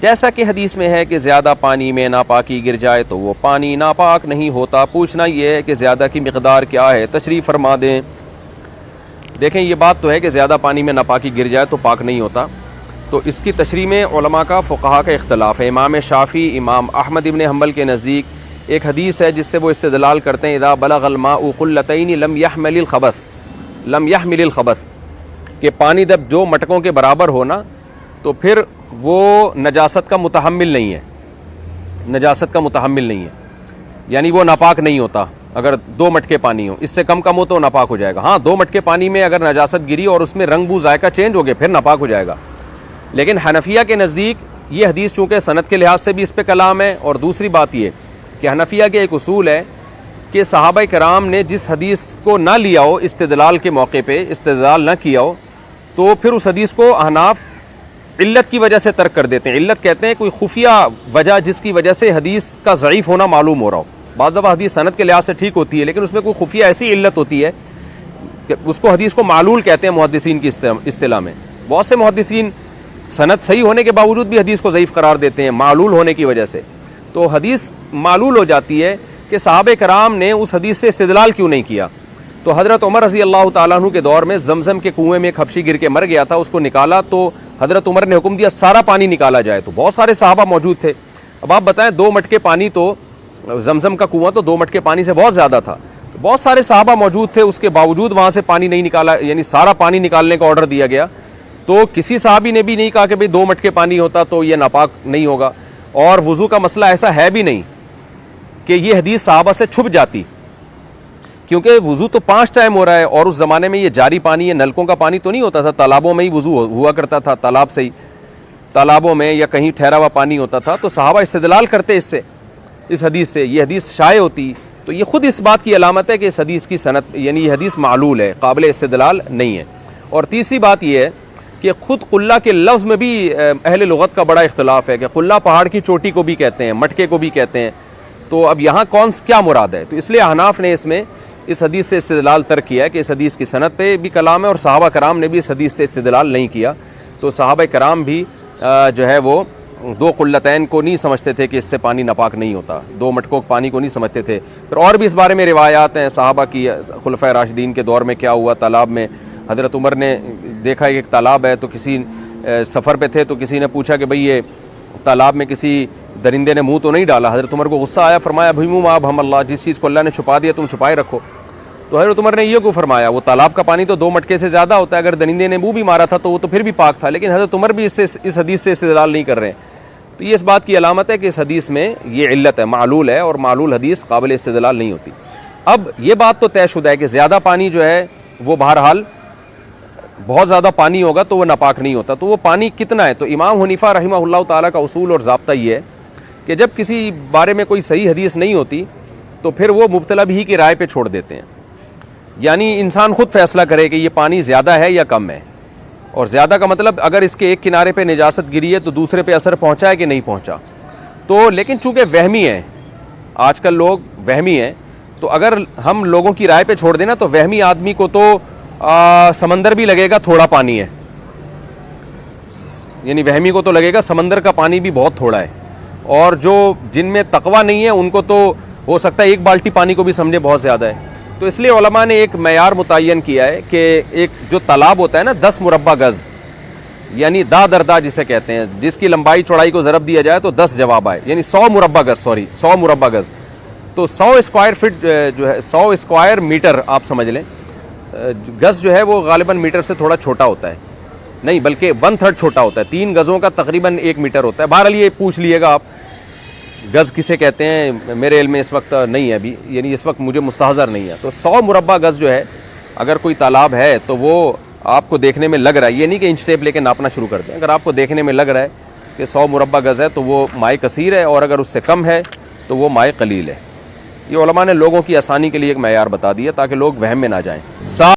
جیسا کہ حدیث میں ہے کہ زیادہ پانی میں ناپاکی گر جائے تو وہ پانی ناپاک نہیں ہوتا۔ پوچھنا یہ ہے کہ زیادہ کی مقدار کیا ہے، تشریح فرما دیں۔ دیکھیں یہ بات تو ہے کہ زیادہ پانی میں ناپاکی گر جائے تو پاک نہیں ہوتا، تو اس کی تشریح میں علماء کا فقہا کا اختلاف ہے۔ امام شافعی، امام احمد ابن حنبل کے نزدیک ایک حدیث ہے جس سے وہ استدلال کرتے ہیں، اذا بلغ الماء قلتین لم يحمل الخبث، کہ پانی جب جو مٹکوں کے برابر ہونا تو پھر وہ نجاست کا متحمل نہیں ہے، نجاست کا متحمل نہیں ہے، یعنی وہ ناپاک نہیں ہوتا۔ اگر 2 مٹکے پانی ہو، اس سے کم ہو تو ناپاک ہو جائے گا۔ ہاں 2 مٹکے پانی میں اگر نجاست گری اور اس میں رنگ بو ذائقہ چینج ہو گیا پھر ناپاک ہو جائے گا۔ لیکن حنفیہ کے نزدیک یہ حدیث چونکہ سند کے لحاظ سے بھی اس پہ کلام ہے، اور دوسری بات یہ کہ حنفیہ کے ایک اصول ہے کہ صحابہ کرام نے جس حدیث کو نہ لیا ہو استدلال کے موقع پہ، استدلال نہ کیا ہو، تو پھر اس حدیث کو احناف علت کی وجہ سے ترک کر دیتے ہیں۔ علت کہتے ہیں کوئی خفیہ وجہ جس کی وجہ سے حدیث کا ضعیف ہونا معلوم ہو رہا ہو۔ بعض دفعہ حدیث سند کے لحاظ سے ٹھیک ہوتی ہے لیکن اس میں کوئی خفیہ ایسی علت ہوتی ہے کہ اس کو حدیث کو معلول کہتے ہیں محدثین کی اصطلاح میں۔ بہت سے محدثین سند صحیح ہونے کے باوجود بھی حدیث کو ضعیف قرار دیتے ہیں معلول ہونے کی وجہ سے۔ تو حدیث معلول ہو جاتی ہے کہ صحابہ کرام نے اس حدیث سے استدلال کیوں نہیں کیا۔ تو حضرت عمر رضی اللہ تعالیٰ عنہ کے دور میں زمزم کے کنویں میں ایک حبشی گر کے مر گیا تھا، اس کو نکالا تو حضرت عمر نے حکم دیا سارا پانی نکالا جائے، تو بہت سارے صحابہ موجود تھے۔ اب آپ بتائیں 2 مٹکے پانی تو زمزم کا کنواں تو 2 مٹکے پانی سے بہت زیادہ تھا، تو بہت سارے صحابہ موجود تھے، اس کے باوجود وہاں سے پانی نہیں نکالا، یعنی سارا پانی نکالنے کا آرڈر دیا گیا۔ تو کسی صحابی نے بھی نہیں کہا کہ بھئی 2 مٹکے پانی ہوتا تو یہ ناپاک نہیں ہوگا۔ اور وضو کا مسئلہ ایسا ہے بھی نہیں کہ یہ حدیث صحابہ سے چھپ جاتی، کیونکہ وضو تو 5 ٹائم ہو رہا ہے، اور اس زمانے میں یہ جاری پانی، یہ نلکوں کا پانی تو نہیں ہوتا تھا، تالابوں میں ہی وضو ہوا کرتا تھا، تالاب سے ہی، تالابوں میں یا کہیں ٹھہرا ہوا پانی ہوتا تھا، تو صحابہ استدلال کرتے اس حدیث سے، یہ حدیث شائع ہوتی، تو یہ خود اس بات کی علامت ہے کہ اس حدیث کی سند، یعنی یہ حدیث معلول ہے، قابل استدلال نہیں ہے۔ اور تیسری بات یہ ہے کہ خود قلہ کے لفظ میں بھی اہل لغت کا بڑا اختلاف ہے کہ قلہ پہاڑ کی چوٹی کو بھی کہتے ہیں، مٹکے کو بھی کہتے ہیں، تو اب یہاں کیا مراد ہے؟ تو اس لیے احناف نے اس حدیث سے استدلال ترک کیا ہے کہ اس حدیث کی سند پہ بھی کلام ہے، اور صحابہ کرام نے بھی اس حدیث سے استدلال نہیں کیا۔ تو صحابہ کرام بھی جو ہے وہ 2 قلتین کو نہیں سمجھتے تھے کہ اس سے پانی ناپاک نہیں ہوتا، 2 مٹکوں پانی کو نہیں سمجھتے تھے۔ پھر اور بھی اس بارے میں روایات ہیں صحابہ کی، خلفائے راشدین کے دور میں کیا ہوا تالاب میں۔ حضرت عمر نے دیکھا کہ ایک تالاب ہے، تو کسی سفر پہ تھے تو کسی نے پوچھا کہ بھئی یہ تالاب میں کسی درندے نے منہ تو نہیں ڈالا؟ حضرت عمر کو غصہ آیا، فرمایا بھیمو ما ابہم اللہ، جس چیز کو اللہ نے چھپا دیا تم چھپائے رکھو۔ تو حضرت عمر نے یہ کو فرمایا، وہ تالاب کا پانی تو 2 مٹکے سے زیادہ ہوتا ہے، اگر درندے نے منہ بھی مارا تھا تو وہ تو پھر بھی پاک تھا، لیکن حضرت عمر بھی اس حدیث سے استدلال نہیں کر رہے ہیں۔ تو یہ اس بات کی علامت ہے کہ اس حدیث میں یہ علت ہے، معلول ہے، اور معلول حدیث قابل استدلال نہیں ہوتی۔ اب یہ بات تو طے شدہ ہے کہ زیادہ پانی جو ہے وہ بہرحال بہت زیادہ پانی ہوگا تو وہ ناپاک نہیں ہوتا۔ تو وہ پانی کتنا ہے؟ تو امام حنیفہ رحمہ اللہ تعالیٰ کا اصول اور ضابطہ یہ ہے کہ جب کسی بارے میں کوئی صحیح حدیث نہیں ہوتی تو پھر وہ مبتلا بھی کی رائے پہ چھوڑ دیتے ہیں، یعنی انسان خود فیصلہ کرے کہ یہ پانی زیادہ ہے یا کم ہے۔ اور زیادہ کا مطلب اگر اس کے ایک کنارے پہ نجاست گری ہے تو دوسرے پہ اثر پہنچا ہے کہ نہیں پہنچا۔ تو لیکن چونکہ وہمی ہے، آج کل لوگ وہمی ہیں، تو اگر ہم لوگوں کی رائے پہ چھوڑ دینا تو وہمی آدمی کو تو سمندر بھی لگے گا تھوڑا پانی ہے، یعنی وہمی کو تو لگے گا سمندر کا پانی بھی بہت تھوڑا ہے، اور جو جن میں تقویٰ نہیں ہے ان کو تو ہو سکتا ہے 1 بالٹی پانی کو بھی سمجھے بہت زیادہ ہے۔ تو اس لیے علماء نے ایک معیار متعین کیا ہے کہ ایک جو تالاب ہوتا ہے نا 10 مربع گز، یعنی دا در دا جسے کہتے ہیں، جس کی لمبائی چوڑائی کو ضرب دیا جائے تو 10 جواب آئے، یعنی 100 مربع گز، تو 100 اسکوائر فٹ جو ہے 100 اسکوائر میٹر آپ سمجھ لیں، گز جو ہے وہ غالباً میٹر سے تھوڑا چھوٹا ہوتا ہے، نہیں بلکہ 1/3 چھوٹا ہوتا ہے، 3 گزوں کا تقریباً 1 میٹر ہوتا ہے۔ بہرحال یہ پوچھ لیے گا آپ گز کسے کہتے ہیں، میرے علم میں اس وقت نہیں ہے ابھی، یعنی اس وقت مجھے مستحضر نہیں ہے۔ تو 100 مربع گز جو ہے اگر کوئی تالاب ہے تو وہ آپ کو دیکھنے میں لگ رہا ہے، یہ نہیں کہ انچ ٹیپ لے کے ناپنا شروع کر دیں، اگر آپ کو دیکھنے میں لگ رہا ہے کہ 100 مربع گز ہے تو وہ مائع کثیر ہے، اور اگر اس سے کم ہے تو وہ مائع قلیل ہے۔ یہ علماء نے لوگوں کی آسانی کے لیے ایک معیار بتا دیا تاکہ لوگ وہم میں نہ جائیں۔